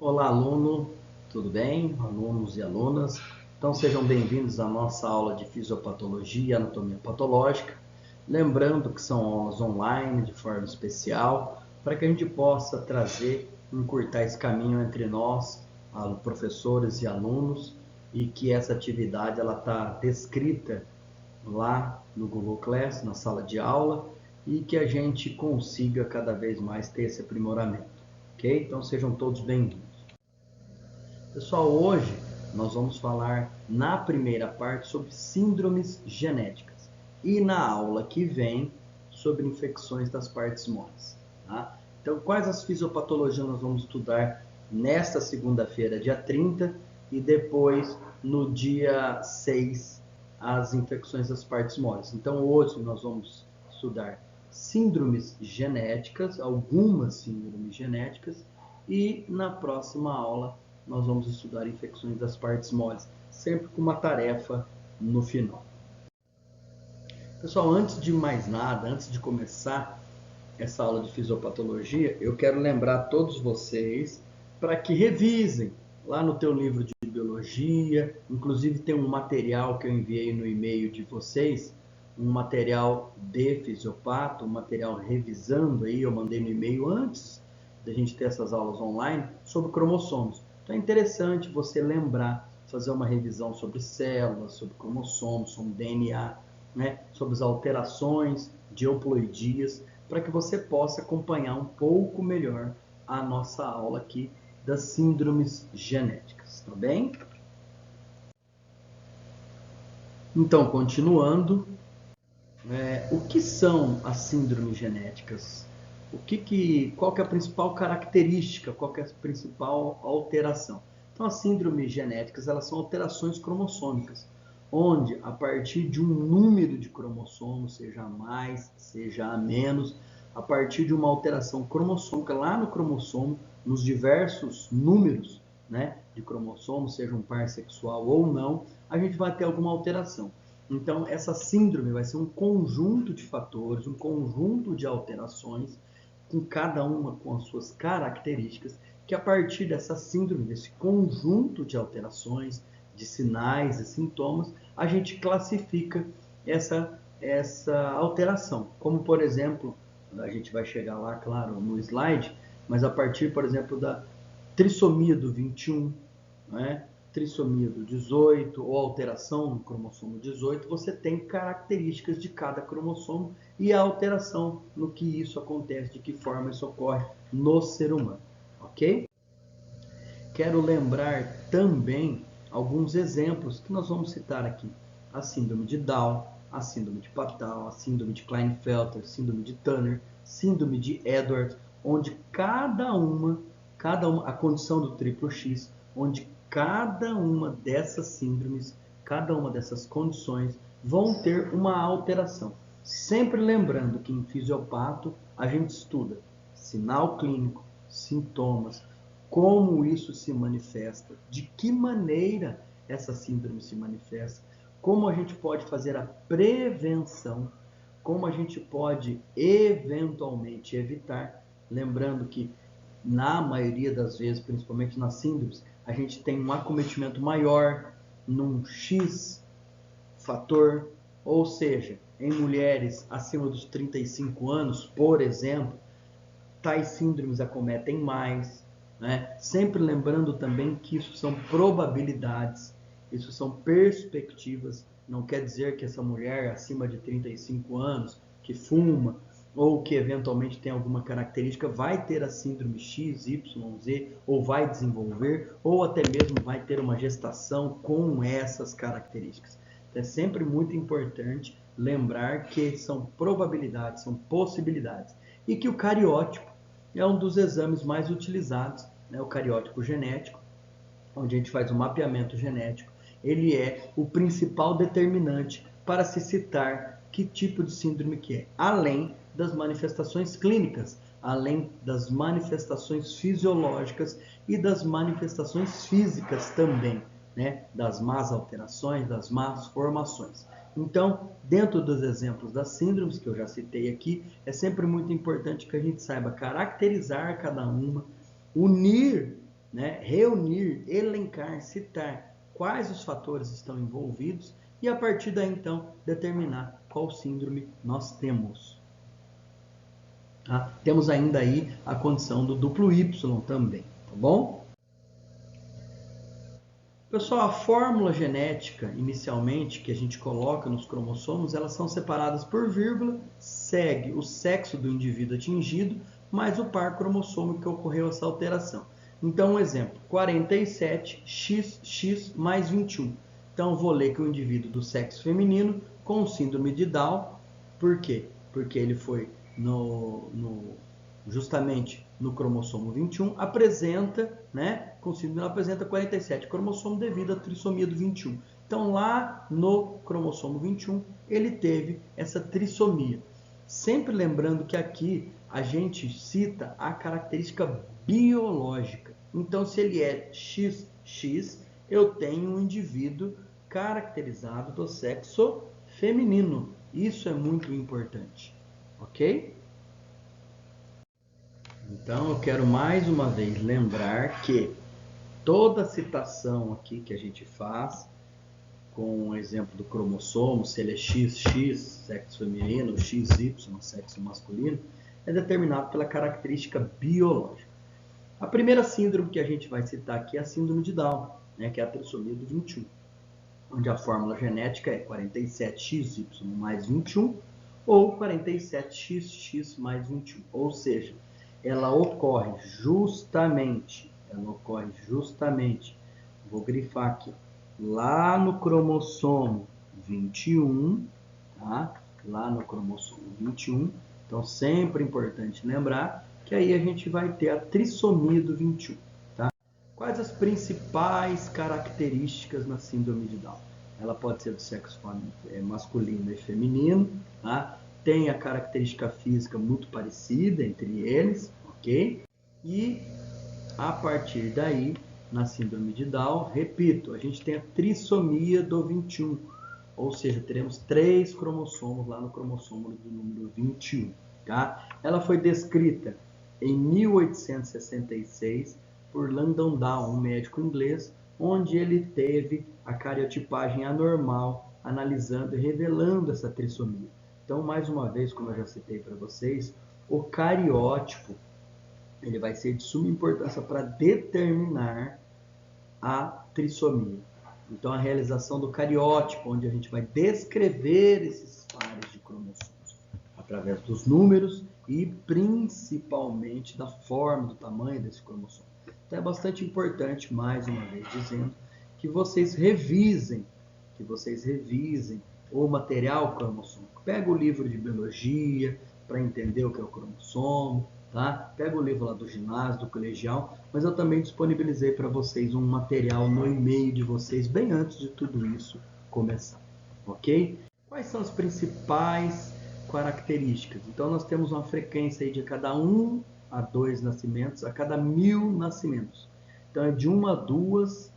Olá, aluno, tudo bem? Alunos e alunas. Então, sejam bem-vindos à nossa aula de fisiopatologia e anatomia patológica. Lembrando que são aulas online, de forma especial, para que a gente possa trazer, encurtar esse caminho entre nós, professores e alunos, e que essa atividade ela está descrita lá no Google Class, na sala de aula, e que a gente consiga cada vez mais ter esse aprimoramento, ok? Então, sejam todos bem-vindos. Pessoal, hoje nós vamos falar na primeira parte sobre síndromes genéticas e na aula que vem sobre infecções das partes moles. Tá? Então, quais as fisiopatologias nós vamos estudar nesta segunda-feira, dia 30, e depois no dia 6, as infecções das partes moles. Então, hoje nós vamos estudar síndromes genéticas, algumas síndromes genéticas, e na próxima aula nós vamos estudar infecções das partes moles, sempre com uma tarefa no final. Pessoal, antes de mais nada, antes de começar essa aula de fisiopatologia, eu quero lembrar a todos vocês para que revisem lá no teu livro de biologia, inclusive tem um material que eu enviei no e-mail de vocês, um material de fisiopato, um material revisando aí, eu mandei no e-mail antes da gente ter essas aulas online, sobre cromossomos. Então é interessante você lembrar, fazer uma revisão sobre células, sobre cromossomos, sobre DNA, né, sobre as alterações de euploidias, para que você possa acompanhar um pouco melhor a nossa aula aqui das síndromes genéticas, tá bem? Então, continuando, o que são as síndromes genéticas? Qual que é a principal característica, qual que é a principal alteração? Então, as síndromes genéticas, elas são alterações cromossômicas, onde a partir de um número de cromossomos, seja a mais, seja a menos, a partir de uma alteração cromossômica lá no cromossomo, nos diversos números, né, de cromossomos, seja um par sexual ou não, a gente vai ter alguma alteração. Então, essa síndrome vai ser um conjunto de fatores, um conjunto de alterações, com cada uma com as suas características, que a partir dessa síndrome, desse conjunto de alterações, de sinais e sintomas, a gente classifica essa alteração. Como, por exemplo, a gente vai chegar lá, claro, no slide, mas a partir, por exemplo, da trissomia do 21, né? Trissomia do 18 ou alteração no cromossomo 18, você tem características de cada cromossomo e a alteração no que isso acontece, de que forma isso ocorre no ser humano, ok? Quero lembrar também alguns exemplos que nós vamos citar aqui. A síndrome de Down, a síndrome de Patau, a síndrome de Klinefelter, síndrome de Turner, síndrome de Edwards, onde a condição do triplo X, onde cada uma dessas síndromes, cada uma dessas condições vão ter uma alteração. Sempre lembrando que em fisiopato a gente estuda sinal clínico, sintomas, como isso se manifesta, de que maneira essa síndrome se manifesta, como a gente pode fazer a prevenção, como a gente pode eventualmente evitar, lembrando que na maioria das vezes, principalmente nas síndromes, a gente tem um acometimento maior num X fator, ou seja, em mulheres acima dos 35 anos, por exemplo, tais síndromes acometem mais, né? Sempre lembrando também que isso são probabilidades, isso são perspectivas, não quer dizer que essa mulher acima de 35 anos, que fuma, ou que eventualmente tem alguma característica, vai ter a síndrome X, Y, Z, ou vai desenvolver, ou até mesmo vai ter uma gestação com essas características. É sempre muito importante lembrar que são probabilidades, são possibilidades, e que o cariótipo é um dos exames mais utilizados, né? O cariótipo genético, onde a gente faz um mapeamento genético, ele é o principal determinante para se citar que tipo de síndrome que é, além das manifestações clínicas, além das manifestações fisiológicas e das manifestações físicas também, né? Das más alterações, das más formações. Então, dentro dos exemplos das síndromes que eu já citei aqui, é sempre muito importante que a gente saiba caracterizar cada uma, unir né, reunir, elencar, citar quais os fatores estão envolvidos e a partir daí então determinar qual síndrome nós temos. Tá? Temos ainda aí a condição do duplo Y também, tá bom? Pessoal, a fórmula genética, inicialmente, que a gente coloca nos cromossomos, elas são separadas por vírgula, segue o sexo do indivíduo atingido, mais o par cromossômico que ocorreu essa alteração. Então, um exemplo, 47XX mais 21. Então, vou ler que o indivíduo do sexo feminino com síndrome de Down, por quê? Porque ele foi justamente no cromossomo 21, apresenta, né, com síndrome apresenta 47 cromossomo devido à trissomia do 21. Então, lá no cromossomo 21, ele teve essa trissomia. Sempre lembrando que aqui a gente cita a característica biológica. Então, se ele é XX, eu tenho um indivíduo caracterizado do sexo feminino. Isso é muito importante, ok? Então, eu quero mais uma vez lembrar que toda citação aqui que a gente faz, com o exemplo do cromossomo, se ele é XX, sexo feminino, ou XY, sexo masculino, é determinado pela característica biológica. A primeira síndrome que a gente vai citar aqui é a síndrome de Down, né, que é a trissomia do 21, onde a fórmula genética é 47XY mais 21 ou 47XX mais 21, ou seja, ela ocorre justamente, vou grifar aqui, lá no cromossomo 21, tá? Lá no cromossomo 21, então sempre é importante lembrar que aí a gente vai ter a trissomia do 21, tá? Quais as principais características na síndrome de Down? Ela pode ser do sexo masculino e feminino, tá? Tem a característica física muito parecida entre eles, ok? E a partir daí, na síndrome de Down, repito, a gente tem a trissomia do 21, ou seja, teremos 3 cromossomos lá no cromossomo do número 21, tá? Ela foi descrita em 1866 por Langdon Down, um médico inglês, onde ele teve a cariotipagem anormal, analisando e revelando essa trissomia. Então, mais uma vez, como eu já citei para vocês, o cariótipo ele vai ser de suma importância para determinar a trissomia. Então, a realização do cariótipo, onde a gente vai descrever esses pares de cromossomos através dos números e principalmente da forma, do tamanho desse cromossomo. Então, é bastante importante, mais uma vez dizendo, que vocês revisem o material cromossômico. Pega o livro de biologia para entender o que é o cromossomo, tá? Pega o livro lá do ginásio, do colegial, mas eu também disponibilizei para vocês um material no e-mail de vocês bem antes de tudo isso começar, ok? Quais são as principais características? Então nós temos uma frequência aí de cada 1 a 2 nascimentos a cada 1000 nascimentos. Então é de 1 a 2,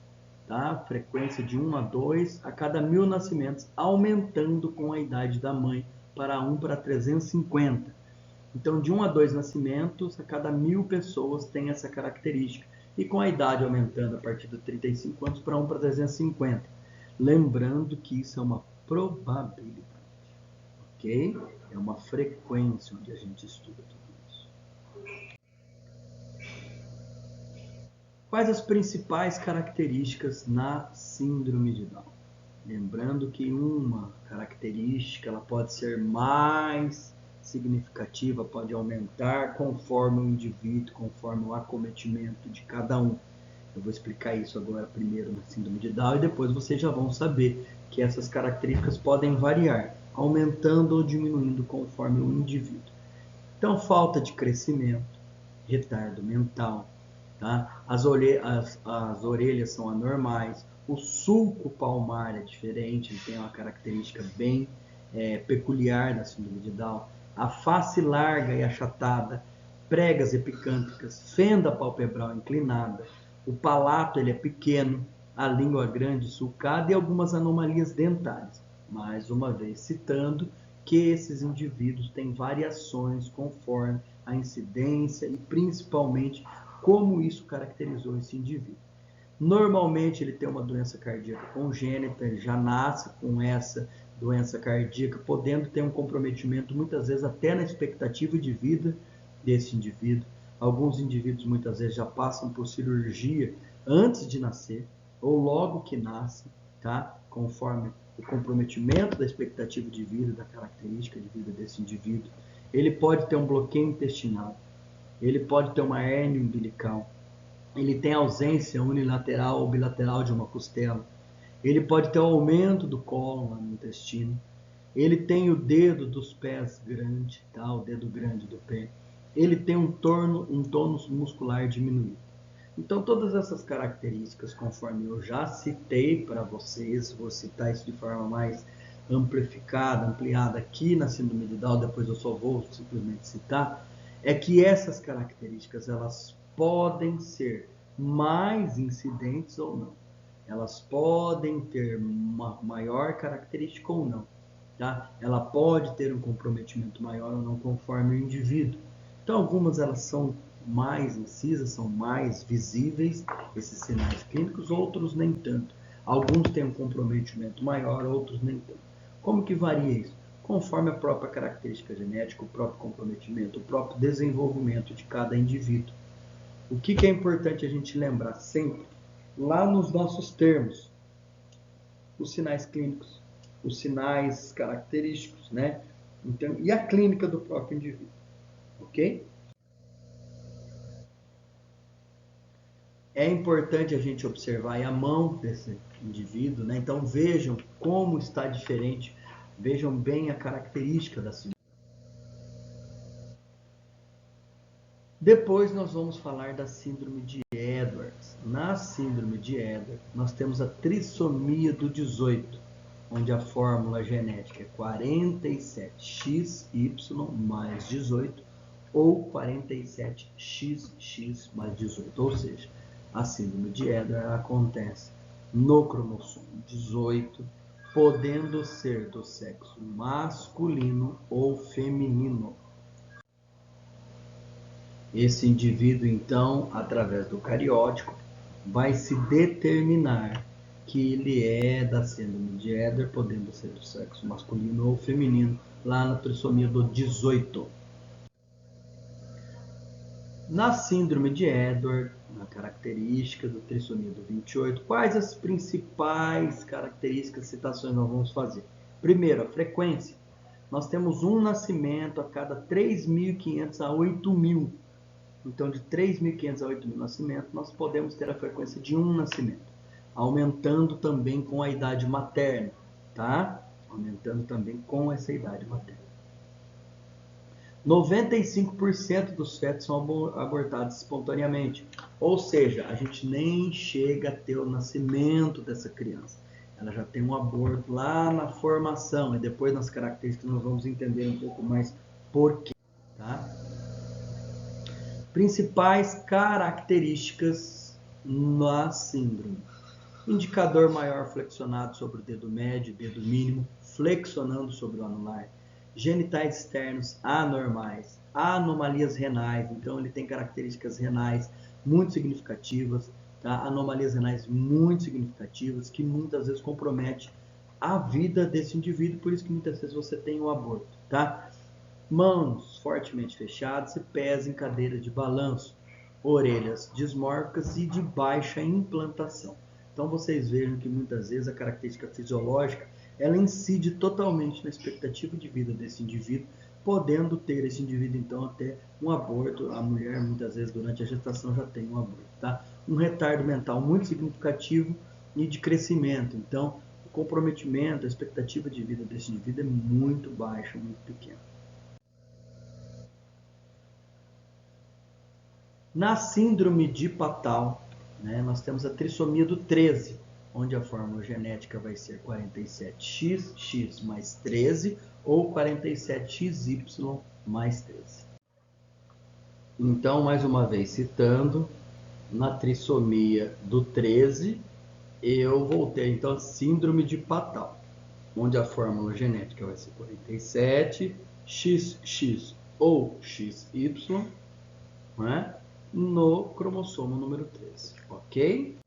tá? Frequência de 1 a 2 a cada 1000 nascimentos, aumentando com a idade da mãe para 1 para 350. Então, de 1 a 2 nascimentos, a cada 1000 pessoas tem essa característica. E com a idade aumentando a partir de 35 anos para 1 para 350. Lembrando que isso é uma probabilidade, ok? É uma frequência onde a gente estuda tudo isso. Quais as principais características na síndrome de Down? Lembrando que uma característica ela pode ser mais significativa, pode aumentar conforme o indivíduo, conforme o acometimento de cada um. Eu vou explicar isso agora primeiro na síndrome de Down e depois vocês já vão saber que essas características podem variar, aumentando ou diminuindo conforme o indivíduo. Então, falta de crescimento, retardo mental, tá? As orelhas são anormais, o sulco palmar é diferente, ele tem uma característica bem peculiar da síndrome de Down. A face larga e achatada, pregas epicântricas, fenda palpebral inclinada, o palato ele é pequeno, a língua grande sulcada e algumas anomalias dentárias. Mais uma vez citando que esses indivíduos têm variações conforme a incidência e principalmente como isso caracterizou esse indivíduo. Normalmente ele tem uma doença cardíaca congênita, ele já nasce com essa doença cardíaca, podendo ter um comprometimento muitas vezes até na expectativa de vida desse indivíduo. Alguns indivíduos muitas vezes já passam por cirurgia antes de nascer ou logo que nasce, tá? Conforme o comprometimento da expectativa de vida, da característica de vida desse indivíduo. Ele pode ter um bloqueio intestinal, ele pode ter uma hérnia umbilical, ele tem ausência unilateral ou bilateral de uma costela, ele pode ter um aumento do cólon no intestino, ele tem o dedo dos pés grande, tá? O dedo grande do pé, ele tem um tônus muscular diminuído. Então, todas essas características, conforme eu já citei para vocês, vou citar isso de forma mais amplificada, ampliada aqui na síndrome de Down, depois eu só vou simplesmente citar, é que essas características, elas podem ser mais incidentes ou não. Elas podem ter uma maior característica ou não. Tá? Ela pode ter um comprometimento maior ou não, conforme o indivíduo. Então, algumas elas são mais incisas, são mais visíveis, esses sinais clínicos, outros nem tanto. Alguns têm um comprometimento maior, outros nem tanto. Como que varia isso? Conforme a própria característica genética, o próprio comprometimento, o próprio desenvolvimento de cada indivíduo. O que é importante a gente lembrar sempre? Lá nos nossos termos, os sinais clínicos, os sinais característicos, né? Então, e a clínica do próprio indivíduo, ok? É importante a gente observar a mão desse indivíduo, né? Então vejam como está diferente, vejam bem a característica da síndrome. Depois nós vamos falar da síndrome de Edwards. Na síndrome de Edwards, nós temos a trissomia do 18, onde a fórmula genética é 47XY mais 18 ou 47XX mais 18, ou seja, a síndrome de Edwards acontece no cromossomo 18, podendo ser do sexo masculino ou feminino. Esse indivíduo, então, através do cariótipo, vai se determinar que ele é da síndrome de Edwards, podendo ser do sexo masculino ou feminino, lá na trissomia do 18. Na síndrome de Edwards, na característica do trissomia do 28, quais as principais características, citações nós vamos fazer? Primeiro, a frequência. Nós temos um nascimento a cada 3.500 a 8.000. Então, de 3.500 a 8.000 nascimentos, nós podemos ter a frequência de um nascimento, aumentando também com a idade materna, tá? Aumentando também com essa idade materna. 95% dos fetos são abortados espontaneamente, ou seja, a gente nem chega a ter o nascimento dessa criança. Ela já tem um aborto lá na formação, e depois nas características nós vamos entender um pouco mais por quê, tá? Principais características na síndrome. Indicador maior flexionado sobre o dedo médio e dedo mínimo, flexionando sobre o anular. Genitais externos anormais, anomalias renais, então ele tem características renais muito significativas, tá? Anomalias renais muito significativas que muitas vezes comprometem a vida desse indivíduo, por isso que muitas vezes você tem um aborto, tá? Mãos fortemente fechadas e pés em cadeira de balanço, orelhas dismórficas e de baixa implantação. Então vocês vejam que muitas vezes a característica fisiológica ela incide totalmente na expectativa de vida desse indivíduo, podendo ter esse indivíduo então até um aborto. A mulher muitas vezes durante a gestação já tem um aborto, tá? Um retardo mental muito significativo e de crescimento. Então o comprometimento, a expectativa de vida desse indivíduo é muito baixa, muito pequena. Na síndrome de Patau, né, nós temos a trissomia do 13, onde a fórmula genética vai ser 47XX mais 13 ou 47XY mais 13. Então, mais uma vez citando, na trissomia do 13, eu voltei então a síndrome de Patau, onde a fórmula genética vai ser 47XX ou XY, né? no cromossomo número 13, ok?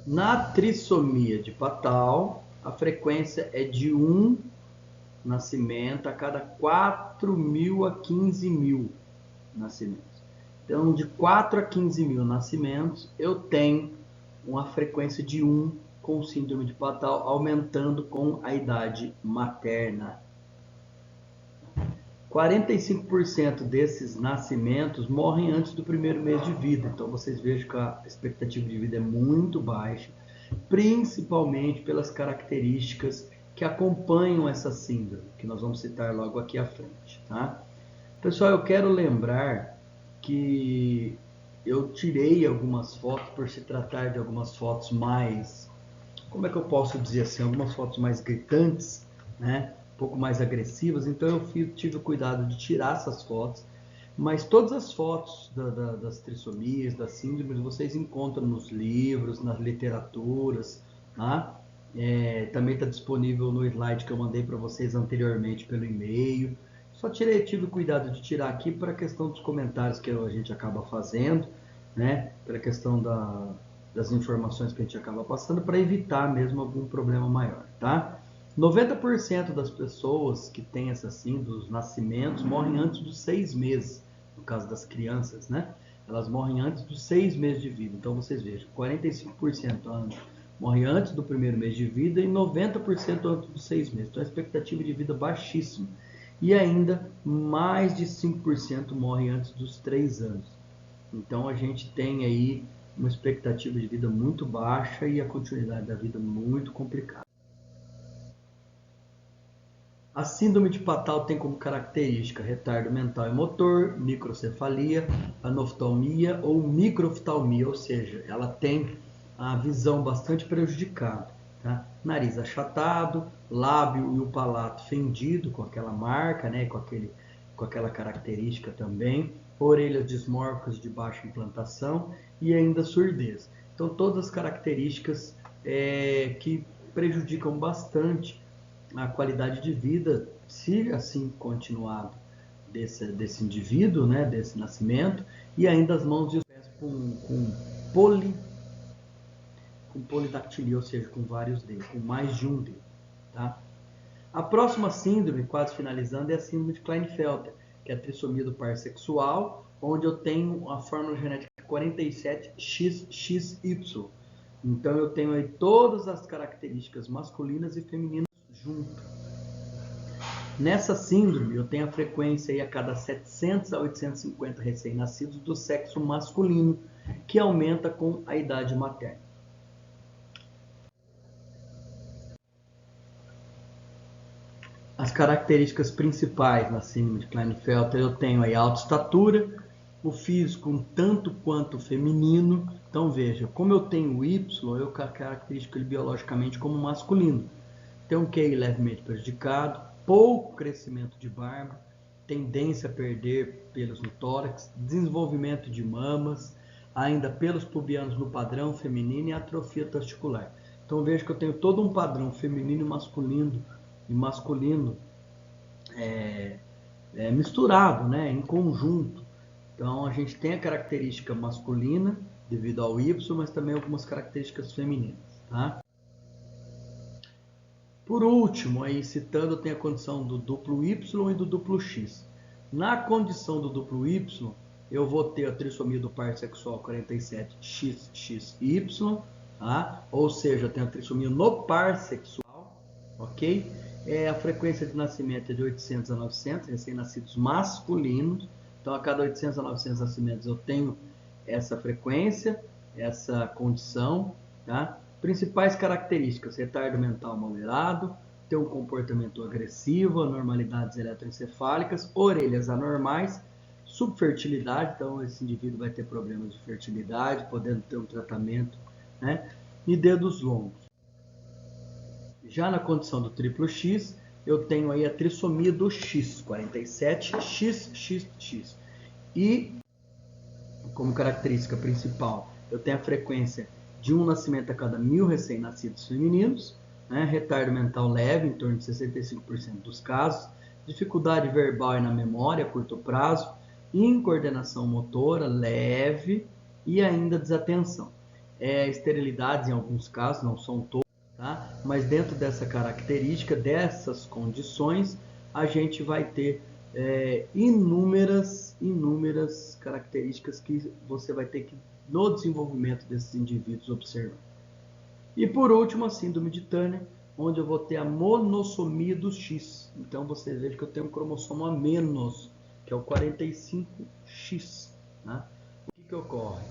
Na trissomia de Patau, a frequência é de 1 nascimento a cada 4.000 a 15.000 nascimentos. Então, de 4 a 15.000 nascimentos, eu tenho uma frequência de 1 com síndrome de Patau, aumentando com a idade materna. 45% desses nascimentos morrem antes do primeiro mês de vida. Então, vocês vejam que a expectativa de vida é muito baixa, principalmente pelas características que acompanham essa síndrome, que nós vamos citar logo aqui à frente. Tá? Pessoal, eu quero lembrar que eu tirei algumas fotos, por se tratar de algumas fotos mais, como é que eu posso dizer assim, algumas fotos mais gritantes, né? Um pouco mais agressivas, então eu tive o cuidado de tirar essas fotos, mas todas as fotos das trissomias, das síndromes, vocês encontram nos livros, nas literaturas, tá? Também está disponível no slide que eu mandei para vocês anteriormente pelo e-mail. Só tive o cuidado de tirar aqui para a questão dos comentários que a gente acaba fazendo, né? Pela questão das informações que a gente acaba passando, para evitar mesmo algum problema maior, tá? 90% das pessoas que têm essa síndrome, dos nascimentos, morrem antes dos 6 meses, no caso das crianças, né? Elas morrem antes dos 6 meses de vida. Então, vocês vejam, 45% morrem antes do primeiro mês de vida e 90% antes dos 6 meses. Então, a expectativa de vida baixíssima. E ainda, mais de 5% morrem antes dos 3 anos. Então, a gente tem aí uma expectativa de vida muito baixa e a continuidade da vida muito complicada. A síndrome de Patau tem como característica retardo mental e motor, microcefalia, anoftalmia ou microftalmia, ou seja, ela tem a visão bastante prejudicada. Tá? Nariz achatado, lábio e o palato fendido com aquela marca, né, com aquela característica também, orelhas dismórficas de baixa implantação e ainda surdez. Então, todas as características que prejudicam bastante a qualidade de vida, se assim continuado desse indivíduo, né, desse nascimento, e ainda as mãos e os pés com polidactilia, ou seja, com vários dedos, com mais de um dedo. Tá? A próxima síndrome, quase finalizando, é a síndrome de Klinefelter, que é a trissomia do par sexual, onde eu tenho a fórmula genética 47XXY. Então eu tenho aí todas as características masculinas e femininas junto. Nessa síndrome, eu tenho a frequência aí a cada 700 a 850 recém-nascidos do sexo masculino, que aumenta com a idade materna. As características principais na síndrome de Klinefelter, eu tenho aí a alta estatura, o físico um tanto quanto feminino. Então veja, como eu tenho o Y, eu caracterizo ele biologicamente como masculino. Tem um QI levemente prejudicado, pouco crescimento de barba, tendência a perder pelos no tórax, desenvolvimento de mamas, ainda pelos pubianos no padrão feminino e atrofia testicular. Então veja que eu tenho todo um padrão feminino e masculino misturado, né, em conjunto. Então a gente tem a característica masculina devido ao Y, mas também algumas características femininas, tá? Por último, aí citando, tem a condição do duplo Y e do duplo X. Na condição do duplo Y, eu vou ter a trissomia do par sexual 47XXY, tá? Ou seja, eu tenho a trissomia no par sexual, ok? A frequência de nascimento é de 800 a 900, recém-nascidos masculinos. Então, a cada 800 a 900 nascimentos eu tenho essa frequência, essa condição, tá? Principais características: retardo mental moderado, ter um comportamento agressivo, anormalidades eletroencefálicas, orelhas anormais, subfertilidade, então esse indivíduo vai ter problemas de fertilidade, podendo ter um tratamento, né? E dedos longos. Já na condição do triplo X, eu tenho aí a trissomia do X, 47XXX. E, como característica principal, eu tenho a frequência de um nascimento a cada 1.000 recém-nascidos femininos, né? Retardo mental leve, em torno de 65% dos casos, dificuldade verbal e na memória a curto prazo, incoordenação motora leve e ainda desatenção. Esterilidades em alguns casos, não são todos, tá? Mas dentro dessa característica, dessas condições, a gente vai ter inúmeras características que você vai ter que, no desenvolvimento desses indivíduos, observar. E por último, a síndrome de Turner, onde eu vou ter a monossomia do X. Então você veja que eu tenho um cromossomo a menos, que é o 45X. Né? O que ocorre?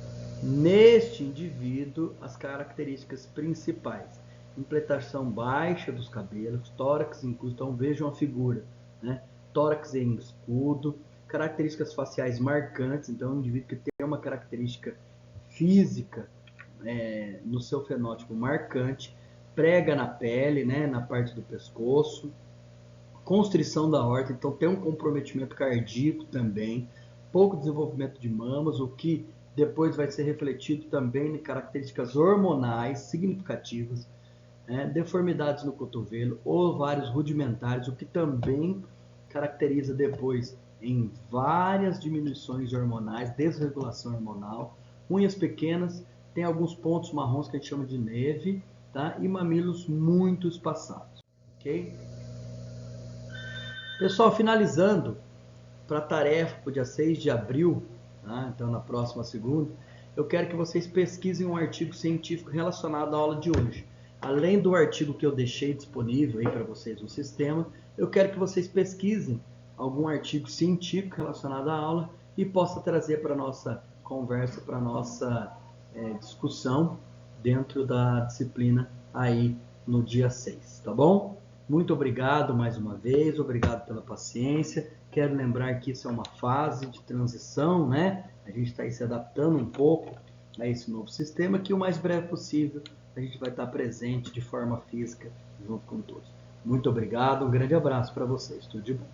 Neste indivíduo, as características principais: impletação baixa dos cabelos, tórax em escudo. Então vejam a figura, né? Tórax em escudo, características faciais marcantes. Então, um indivíduo que tem uma característica física no seu fenótipo marcante, prega na pele, né, na parte do pescoço, constrição da aorta, então tem um comprometimento cardíaco também, pouco desenvolvimento de mamas, o que depois vai ser refletido também em características hormonais significativas, deformidades no cotovelo, ovários rudimentares, o que também caracteriza depois em várias diminuições hormonais, desregulação hormonal, unhas pequenas, tem alguns pontos marrons que a gente chama de neve, tá? E mamilos muito espaçados, ok? Pessoal, finalizando para a tarefa para o dia 6 de abril, tá? Então na próxima segunda, eu quero que vocês pesquisem um artigo científico relacionado à aula de hoje. Além do artigo que eu deixei disponível aí para vocês no sistema, eu quero que vocês pesquisem algum artigo científico relacionado à aula e possa trazer para a nossa conversa, para a nossa discussão dentro da disciplina aí no dia 6, tá bom? Muito obrigado mais uma vez, obrigado pela paciência. Quero lembrar que isso é uma fase de transição, né? A gente está aí se adaptando um pouco a esse novo sistema, que o mais breve possível a gente vai estar presente de forma física junto com todos. Muito obrigado, um grande abraço para vocês, tudo de bom.